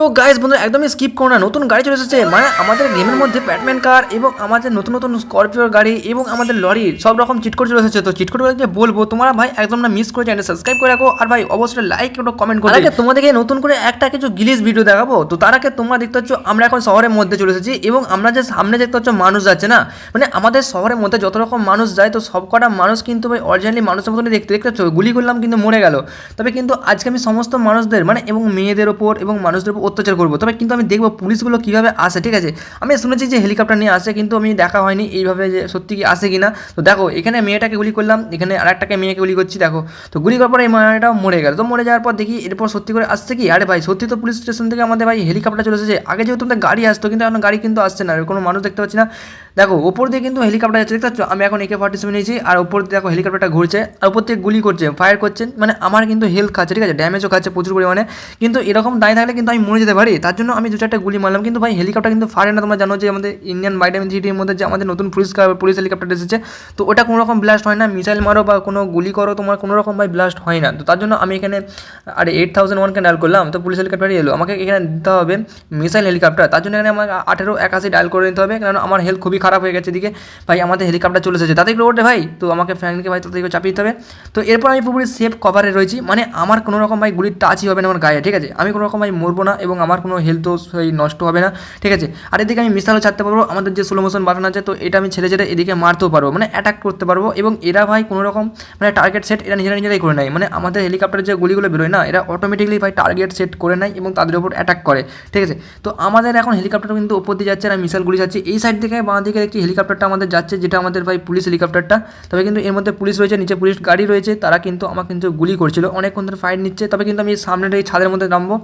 তো গাইস বন্ধুরা একদমই স্কিপ করো না, নতুন গাড়ি চলে এসেছে। মানে আমাদের গেমের মধ্যে ব্যাটম্যান কার এবং আমাদের নতুন নতুন স্করপিওর গাড়ি এবং আমাদের লরির সব রকম চিট কোড চলে এসেছে। তো চিট কোড যে বলবো তোমরা ভাই একদম না মিস করে চ্যানেল সাবস্ক্রাইব করে রাখো, আর ভাই অবশ্যই লাইক এবং কমেন্ট করে। আগে তোমাদেরকে নতুন করে একটা কিছু গিলিস ভিডিও দেখাবো। তো তার আগে তোমরা দেখতে পাচ্ছ আমরা এখন শহরের মধ্যে চলে এসেছি এবং আমরা যে সামনে দেখতে পাচ্ছ মানুষ যাচ্ছে না, মানে আমাদের শহরের মধ্যে যত রকম মানুষ যায় তো সব কটা মানুষ কিন্তু ভাই অরিজিনালি মানুষের মতনই দেখতে দেখতে পাচ্ছ। গুলি করলাম কিন্তু মরে গেল। তবে কিন্তু আজকে আমি সমস্ত মানুষদের মানে এবং মেয়েদের ওপর এবং মানুষদের উপর অত্যাচার করবো। তবে কিন্তু আমি দেখবো পুলিশগুলো কীভাবে আসে, ঠিক আছে। আমি শুনেছি যে হেলিকপ্টার নিয়ে আসে, কিন্তু আমি দেখা হয়নি এইভাবে যে সত্যি কি আসে কিনা। তো দেখো এখানে মেয়েটাকে গুলি করলাম, এখানে আরেকটাকে মেয়েকে গুলি করছি দেখো। তো গুলি করার পরে এই মেয়েটাও মরে গেল। তো মরে যাওয়ার পর দেখি এরপর সত্যি করে আসছে কি, আরে ভাই সত্যি তো পুলিশ স্টেশন থেকে আমাদের ভাই হেলিকপ্টার চলে এসেছে। আগে যেহেতু আমাদের গাড়ি আসতো, কিন্তু এখন গাড়ি কিন্তু আসছে না, কোনো মানুষ দেখতে পাচ্ছি না। দেখো ওপর দিয়ে কিন্তু হেলিকপ্টার যাচ্ছে, দেখতে পাচ্ছ। আমি এখন AK-47 নিয়েছি আর ওপর দিয়ে দেখো হেলিকপ্টারটা ঘুরছে আর ওপর থেকে গুলি করছে, ফায়ার করছেন। মানে আমার কিন্তু হেলথ খাচ্ছে, ঠিক আছে, ড্যামেজও খাচ্ছে প্রচুর পরিমাণে। কিন্তু এরকম দাঁড়িয়ে থাকলে কিন্তু আমি মরে যেতে পারি, তার জন্য আমি দু চারটা গুলি মারলাম। কিন্তু ভাই হেলিকপ্টার কিন্তু ফারে না। তোমরা জানো যে আমাদের ইন্ডিয়ান ভাইটামিন সিটির মধ্যে যে আমাদের নতুন পুলিশ হেলিকপ্টার এসেছে, তো ওটা কোনো রকম ব্লাস্ট হয় না। মিসাইল মারো বা কোনো গুলি করো তোমার কোনো রকম ভাই ব্লাস্ট হয় না। তো তার জন্য আমি এখানে আরে 8001কে ডায়াল করলাম, তো পুলিশ হেলিকপ্টারই এলো। আমাকে এখানে দিতে হবে মিসাইল হেলিকপ্টার, তার জন্য এখানে আমাকে 1881 ডায়াল করে নিতে হবে, কারণ আমার হেলথ খুবই খারাপ হয়ে গেছে। এদিকে ভাই আমাদের হেলিকপ্টার চলে এসেছে, তাতে একটু ওঠে ভাই। তো আমাকে ফ্যানকে ভাই তাদেরকে চাপিয়ে দিতে হবে। তো এরপর আমি পুরোপুরি সেফ কভারে রয়েছি, মানে আমার কোনো রকম ভাই গুলির টাচই হবে না আমার গায়ে, ঠিক আছে। আমি কোনো রকম ভাই মরবো না এবং আমার কোনো হেলথও নষ্ট হবে না, ঠিক আছে। আর এদিকে আমি মিসাইলও ছাড়তে পারবো, আমাদের যে স্লো মোশন বাটন আছে তো এটা আমি ছেড়ে ছেড়ে এদিকে মারতেও পারবো, মানে অ্যাটাক করতে পারবো। এবং এরা ভাই কোনো রকম মানে টার্গেট সেট এরা নিজেরাই করে নেয়। মানে আমাদের হেলিকপ্টারের যে গুলিগুলো বেরোয় না, এরা অটোমেটিকলি ভাই টার্গেট সেট করে নেয় এবং তাদের উপর অ্যাটাক করে, ঠিক আছে। তো আমাদের এখন হেলিকপ্টার কিন্তু উপর দিয়ে যাচ্ছে আর মিসাইল গুলি যাচ্ছে। এই সাইড থেকে বাঁ দিকে দেখছি হেলিকপ্টারটা আমাদের যাচ্ছে, যেটা আমাদের ভাই পুলিশ হেলিকপ্টারটা। তবে কিন্তু এর মধ্যে পুলিশ রয়েছে, নিচে পুলিশ গাড়ি রয়েছে, তারা কিন্তু আমাকে কিন্তু গুলি করছিল, অনেকক্ষণ ধরে ফাইট নিচ্ছে। তবে কিন্তু আমি সামনের এই ছাদের মধ্যে নামবো,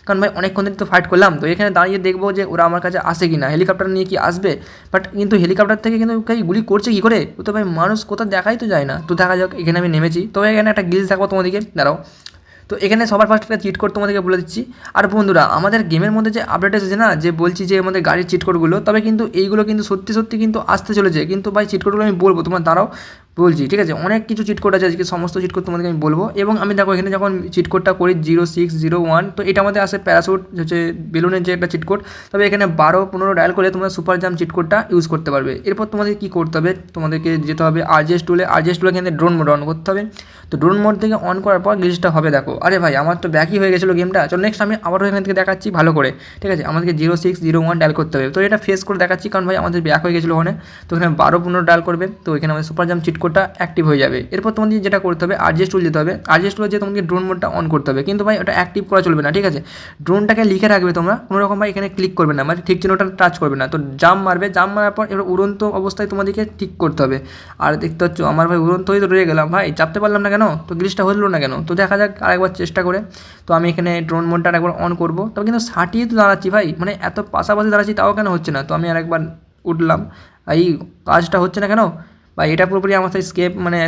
কারণ ভাই অনেকক্ষণ ধরে তো ফাইট করলাম। তো এখানে দাঁড়িয়ে দেখবো যে ওরা আমার কাছে আসে কি না, হেলিকপ্টার নিয়ে কি আসবে। বাট কিন্তু হেলিকপ্টার থেকে কিন্তু গুলি করছে কী করে, ও তো ভাই মানুষ কোথাও দেখাই তো যায় না। তো দেখা যাক, এখানে আমি নেমেছি। তবে এখানে একটা গিলস থাকবো তোমাদেরকে, দাঁড়াও। তো এখানে সবার ফার্স্ট একটা চিট কোড তোমাদেরকে বলে দিচ্ছি। আর বন্ধুরা আমাদের গেমের মধ্যে যে আপডেট এসেছে না, যে বলছি যে আমাদের গাড়ির চিট কোডগুলো, তবে কিন্তু এইগুলো কিন্তু সত্যি সত্যি কিন্তু আসতে চলেছে। কিন্তু ভাই চিট কোডগুলো আমি বলবো, তোমার দাঁড়াও বলছি, ঠিক আছে। অনেক কিছু চিট কোড আছে, আজকে সমস্ত চিট কোড তোমাদেরকে আমি বলবো। এবং আমি দেখো এখানে যখন চিট কোডটা করি 0601, তো এটা আমাদের আসে প্যারাশুট হচ্ছে বেলুনের যে একটা চিট কোড। তবে এখানে 12-15 ডায়াল করে তোমরা সুপার জাম্প চিট কোডটা ইউজ করতে পারবে। এরপর তোমাদের কী করতে হবে, তোমাদেরকে যেতে হবে RGS টুলে। RGS টুলে এখানে ড্রোন মোড অন করতে হবে। তো ড্রোন মোড থেকে অন করার পর গ্লিচটা হবে দেখো। আরে ভাই আমার তো ব্যাকই হয়ে গেছিলো গেমটা। চলো নেক্সট আমি আবারও এখান থেকে দেখাচ্ছি ভালো করে, ঠিক আছে। আমাদেরকে 0601 ডায়াল করতে হবে। তো এটা ফেস করে দেখাচ্ছি, কারণ ভাই আমাদের ব্যাক হয়ে গেছিলো ওখানে। তো এখানে 12-15 ডায়াল করবে, তো এখানে আমাদের সুপার জাম্প চিট কোডটা অ্যাক্টিভ হয়ে যাবে। এরপর তোমাদের যেটা করতে হবে RGS টুল যেতে হবে। RGS টুলে যে তোমাকে ড্রোন মোডটা অন করতে হবে, কিন্তু ভাই ওটা অ্যাক্টিভ করা চলবে না, ঠিক আছে। ড্রোনটাকে লিখে রাখবে তোমরা, কোনো রকম ভাই এখানে ক্লিক করবে না, মানে ঠিক চিহ্নটা টাচ করবে না। তো জাম্প মারবে, জাম্প মারার পর এবার উড়ন্ত অবস্থায় তোমাদেরকে ঠিক করতে হবে। আর দেখতে পাচ্ছ আমার ভাই উড়ন্ত হয়ে তো রয়ে গেলাম, ভাই চাপতে পারলাম না কেন, তো গ্লিচটা হলো না কেন। তো দেখা যাক আরেকবার চেষ্টা করে। তো আমি এখানে ড্রোন মোডটা একবার অন করবো, তবে কিন্তু সাটিয়ে তো দাঁড়াচ্ছি ভাই, মানে এত পাশাপাশি দাঁড়াচ্ছি তাও কেন হচ্ছে না। তো আমি আরেকবার উঠলাম, এই কাজটা হচ্ছে না কেন ভাই, এটা পুরোপুরি আমার সাথে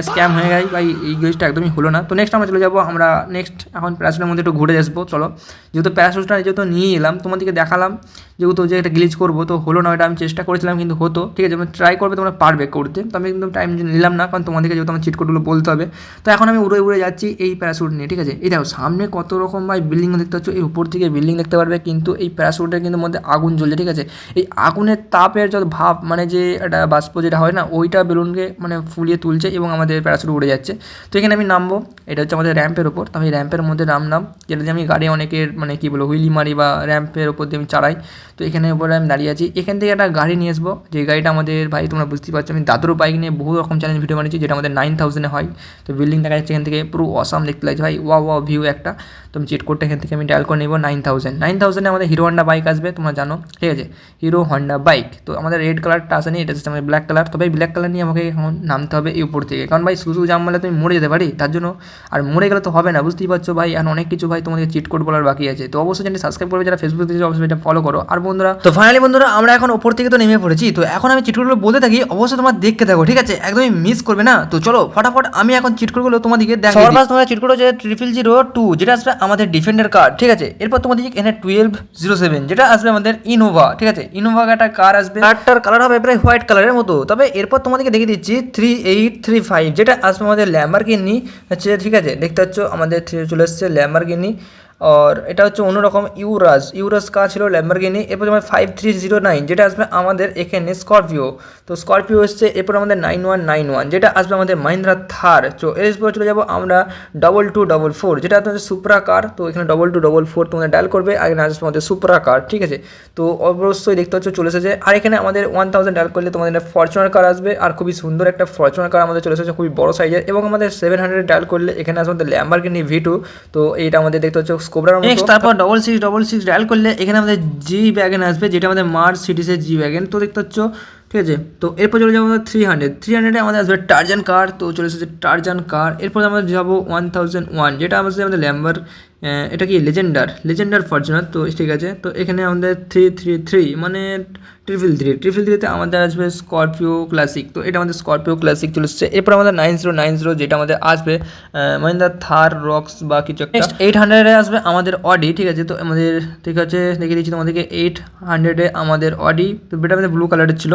স্ক্যাম হয়ে গেছে ভাই, এই জিনিসটা একদমই হলো না। তো নেক্সট আমরা চলে যাবো, আমরা নেক্সট এখন প্যারাশুটের মধ্যে একটু ঘুরে আসবো চলো। যেহেতু প্যারাশুটটা যেহেতু নিয়ে এলাম, তোমাদেরকে দেখালাম যেহেতু যে একটা গ্লিচ করবো, তো হলো না, ওটা আমি চেষ্টা করেছিলাম কিন্তু হতো, ঠিক আছে। ট্রাই করবে, তোমরা পারবে করতে। তো আমি কিন্তু টাইম নিলাম না, কারণ তোমাদেরকে যেহেতু আমার চিট কোডগুলো বলতে হবে। তো এখন আমি উড়ে উড়ে যাচ্ছি এই প্যারাশুট নিয়ে, ঠিক আছে। এই দেখো সামনে কত রকম ভাই বিল্ডিং দেখতে পাচ্ছ, এর উপর থেকে বিল্ডিং দেখতে পারবে, কিন্তু এই প্যারাশুটের কিন্তু মধ্যে আগুন জ্বলছে, ঠিক আছে। এই আগুনের তাপের যত ভাব, মানে যে একটা বাষ্প যেটা হয় না, ওইটা বেলুনকে মানে ফুলিয়ে তুলছে এবং আমাদের প্যারাশুট উড়ে যাচ্ছে। তো এখানে আমি নামবো, এটা হচ্ছে আমাদের র্যাম্পের ওপর। তো আমি র্যাম্পের মধ্যে নামলাম, যেটা দিয়ে আমি গাড়ি অনেকের মানে কী বলবো হুইলি মারি বা র্যাম্পের ওপর দিয়ে আমি চালাই। তো এখানে উপরে আমি দাঁড়িয়ে আছি, এখান থেকে একটা গাড়ি নিয়ে আসবো, যে গাড়িটা আমাদের ভাই তোমরা বুঝতেই পারছো, আমি দাদুর বাইক নিয়ে বহু রকম চ্যালেঞ্জ ভিডিও বানিয়েছি, যেটা আমাদের 9000-এ হয়। তো বিল্ডিং দেখা যাচ্ছে এখান থেকে, পুরো অসাম দেখতে লাগছে ভাই, ওয়া ভিউ একটা। তো আমি চিট কোডটা এখান থেকে আমি ডায়াল করে নেবো 9000-এ আমাদের হিরো হন্ডা বাইক আসবে, তোমরা জানো, ঠিক আছে, হিরো হন্ডা বাইক। তো আমাদের রেড কালারটা আসেনি, এটা হচ্ছে আমাদের ব্ল্যাক কালার। তবে ব্ল্যাক কালার নিয়ে আমাকে এখন নামতে হবে এই উপর থেকে, কারণ ভাই শুধু জাম মারলে তুমি মরে যেতে পারি, তার জন্য। আর মরে গেলে তো হবে না, বুঝতেই পারছো ভাই, এখন অনেক কিছু ভাই তোমাদের চিট কোড বলার বাকি আছে। তো অবশ্যই চ্যানেল সাবস্ক্রাইব করবে, যারা ফেসবুক থেকে অবশ্যই এটা ফলো করো। আর বন্ধুরা, তো ফাইনালি বন্ধুরা আমরা এখন ওপর থেকে তো নেমে পড়েছি। তো এখন আমি চিট কোডগুলো বলতে থাকি, অবশ্যই তোমরা দেখতে থাকো, ঠিক আছে, একদমই মিস করবে না। তো চলো ফটাফট আমি এখন চিট কোডগুলো তোমাদেরকে দেখাই। সবার ফার্স্ট তোমরা চিট কোড হচ্ছে 002, যেটা আসবে আমাদের ডিফেন্ডার কার, ঠিক আছে। এরপর তোমাদের এখানে 1207, যেটা আসবে আমাদের ইনোভা, ঠিক আছে। ইনোভা একটা কার আসবে, কারটার কালার হবে প্রায় হোয়াইট কালারের মতো। তবে এরপর তোমাদেরকে দেখিয়ে দিচ্ছি 3835, যেটা আসবে আমাদের ল্যাম্বরগিনি হচ্ছে, ঠিক আছে। দেখতে পাচ্ছ আমাদের চলে এসছে ল্যাম্বরগিনি। আর এটা হচ্ছে অন্যরকম ইউরাস কার ছিল ল্যাম্বরগিনি। এরপর যেমন 5309 যেটা আসবে আমাদের এখানে স্করপিও। তো স্করপিও এসছে। এরপর আমাদের 9191 যেটা আসবে আমাদের মাহিন্দ্রা থার। তো এরপর চলে যাবো আমরা 2244 যেটা আপনাদের সুপ্রা কার। তো এখানে 2244 তোমাদের ডায়াল করবে আর এখানে আসবে আমাদের সুপ্রা কার, ঠিক আছে। তো অবশ্যই দেখতে হচ্ছে চলে এসেছে। আর এখানে আমাদের 1000 ডায়াল করলে তোমাদের ফরচুনার কার আসবে, আর খুবই সুন্দর একটা ফরচুনার কার আমাদের চলে এসেছে, খুবই বড় সাইজের। এবং আমাদের 700 ডায়াল করলে এখানে আসবে আমাদের ল্যাম্বরগিনি V2। তো এইটা আমাদের দেখতে হচ্ছে স্কোবরার মতো। নেক্সট তারপর 6666 ডায়াল করলে এখানে আমাদের জি ওয়াগন আসবে, যেটা আমাদের মার্সিডিজের জি ওয়াগন। তো দেখতে হচ্ছ, ঠিক আছে। তো এরপর চলে যাবো আমাদের 300 আমাদের আসবে টার্জান কার। তো চলে এসেছে টার্জান কার। এরপর আমরা যাবো 1001 যেটা আমাদের ল্যাম্বার, এটা কি লেজেন্ডার ফরচুনার। তো ঠিক আছে। তো এখানে আমাদের 333 মানে 333তে আমাদের আসবে স্করপিও ক্লাসিক। তো এটা আমাদের স্করপিও ক্লাসিক চলে এসেছে। এরপর আমাদের 9090 যেটা আমাদের আসবে মাহিন্দ্রা থার রক্স বা কিছু একটা। নেক্সট 800-এ আসবে আমাদের অডি, ঠিক আছে। তো আমাদের ঠিক আছে দেখিয়ে দিচ্ছি তোমাদেরকে 800-এ আমাদের অডি। তো এটা আমাদের ব্লু কালারের ছিল।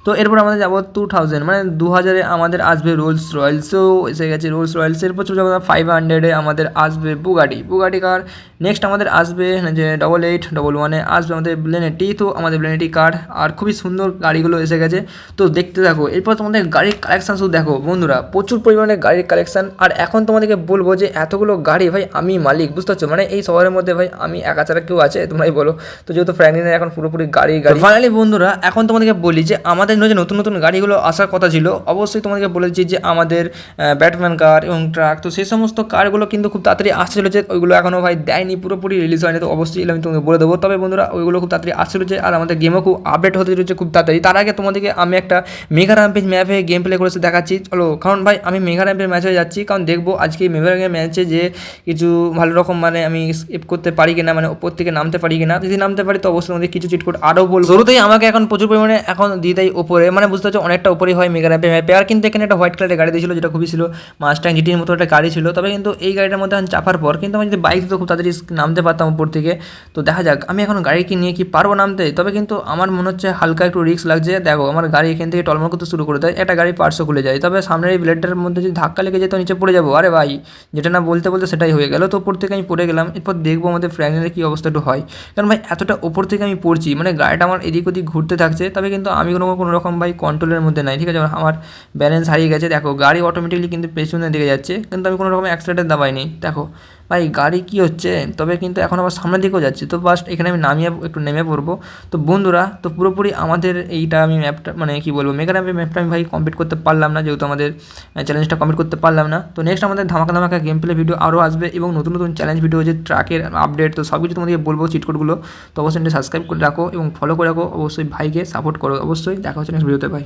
তো এরপর আমাদের যাবো 2000 মানে 2000-এ আমাদের আসবে রোলস রয়েলসও এসে গেছে রোলস রয়েলস। এরপর চলে যাবো 500-এ আমাদের আসবে বুগাটি কার। নেক্সট আমাদের আসবে যে 8811-এ আসবে আমাদের ব্লেনেটি। তো আমাদের ব্লেনেটি কার, আর খুবই সুন্দর গাড়িগুলো এসে গেছে। তো দেখতে থাকো। এরপর তোমাদের গাড়ির কালেকশান শুধু দেখো বন্ধুরা, প্রচুর পরিমাণে গাড়ির কালেকশান। আর এখন তোমাদেরকে বলবো যে এতগুলো গাড়ি ভাই আমি মালিক, বুঝতে পারছো, মানে এই শহরের মধ্যে ভাই আমি একা ছাড়া কেউ আছে তোমরাই বলো। তো যেহেতু ফ্র্যাঙ্কলিনের এখন পুরোপুরি গাড়ি ফাইনালি বন্ধুরা এখন তোমাদেরকে বলি যে আমাদের যে নতুন নতুন গাড়িগুলো আসার কথা ছিল, অবশ্যই তোমাদেরকে বলেছি যে আমাদের ব্যাটম্যান কার এবং ট্রাক। তো সেই সমস্ত কারগুলো কিন্তু খুব তাড়াতাড়ি আসতে চলেছে। ওইগুলো এখনও ভাই দেয়নি, পুরোপুরি রিলিজ হয়নি। তো অবশ্যই আমি তোমাকে বলে দেবো। তবে বন্ধুরা ওইগুলো খুব তাড়াতাড়ি আসতে চলেছে, আর আমাদের গেমও খুব আপডেট হতে চলেছে খুব তাড়াতাড়ি। তার আগে তোমাদেরকে আমি একটা মেগা র্যাম্পেজ ম্যাপে গেম প্লে করে দেখাচ্ছি, চলো। কারণ ভাই আমি মেগা র্যাম্পের ম্যাচে যাচ্ছি, কারণ দেখবো আজকে মেগা র্যাম্পের ম্যাচে যে কিছু ভালো রকম মানে আমি স্কিপ করতে পারি কিনা, মানে ওপর থেকে নামতে পারি কিনা। যদি নামতে পারি তো অবশ্যই আমাদের কিছু চিট কোড আরও বলবো। শুরুতেই আমাকে এখন প্রচুর পরিমাণে এখন দিয়ে দেয় ওপরে, মানে বুঝতে পারছো অনেকটা উপরেই হয় মেগা র্যাম্পের ম্যাপে। আর কিন্তু এখানে একটা হোয়াইট কালারের গাড়ি দিয়েছিল, যেটা খুবই ছিল মাস্টাং জিটির মতো একটা গাড়ি ছিল। তবে কিন্তু এই গাড়িটার মধ্যে এখন চাপার পর কিন্তু আমি যদি বাইক দিত খুব তাড়াতাড়ি নামতে পারতাম উপর থেকে। তো দেখা যাক আমি এখন গাড়িকে নিয়ে কি পারবো নামতে। তবে কিন্তু আমার মনে হচ্ছে হালকা একটু রিস্ক লাগছে। দেখো আমার গাড়ি এখান থেকে টলমল করতে শুরু করে দেয়, একটা গাড়ি পার্টসও খুলে যায়। তবে সামনের এই ব্লেডটার মধ্যে যদি ধাক্কা লেগে যায় তো নিচে পড়ে যাবো। আরে ভাই যেটা না বলতে বলতে সেটাই হয়ে গেল। তো উপর থেকে আমি পড়ে গেলাম। এরপর দেখবো আমাদের ফ্র্যাঙ্কলিনের কী অবস্থা একটু হয়, কারণ ভাই এতটা ওপর থেকে আমি পড়ছি, মানে গাড়িটা আমার এদিক ওদিক ঘুরতে থাকছে। তবে কিন্তু আমি কোনো রকম ভাই কন্ট্রোলের মধ্যে নাই, ঠিক আছে। আমার ব্যালেন্স হারিয়ে গেছে। দেখো গাড়ি অটোমেটিকলি কিন্তু পেছনের দিকে যাচ্ছে, কিন্তু আমি কোনো রকম অ্যাক্সিডেন্ট দাবাইনি। দেখো ভাই গাড়ি কী হচ্ছে, তবে কিন্তু এখন আবার সামনের দিকেও যাচ্ছে। তো ফার্স্ট এখানে আমি একটু নেমে পড়বো। তো বন্ধুরা তো পুরোপুরি আমাদের এইটা আমি ম্যাপটা মানে কী বলবো মেগা র্যাম্পের ম্যাপটা আমি ভাই কমপ্লিট করতে পারলাম না, যেহেতু আমাদের চ্যালেঞ্জটা কমপ্লিট করতে পারলাম না। তো নেক্সট আমাদের ধামাকা গেম প্লে ভিডিও আরও আসবে, এবং নতুন নতুন চ্যালেঞ্জ ভিডিও যে ট্রাকের আপডেট, তো সব কিছু তোমাদেরকে বলবো চিটকোডগুলো। তো অবশ্যই সাবস্ক্রাইব করে রাখো এবং ফলো করে রাখো। অবশ্যই ভাইকে সাপোর্ট করো। অবশ্যই দেখা হচ্ছে নেক্সট ভিডিওতে ভাই।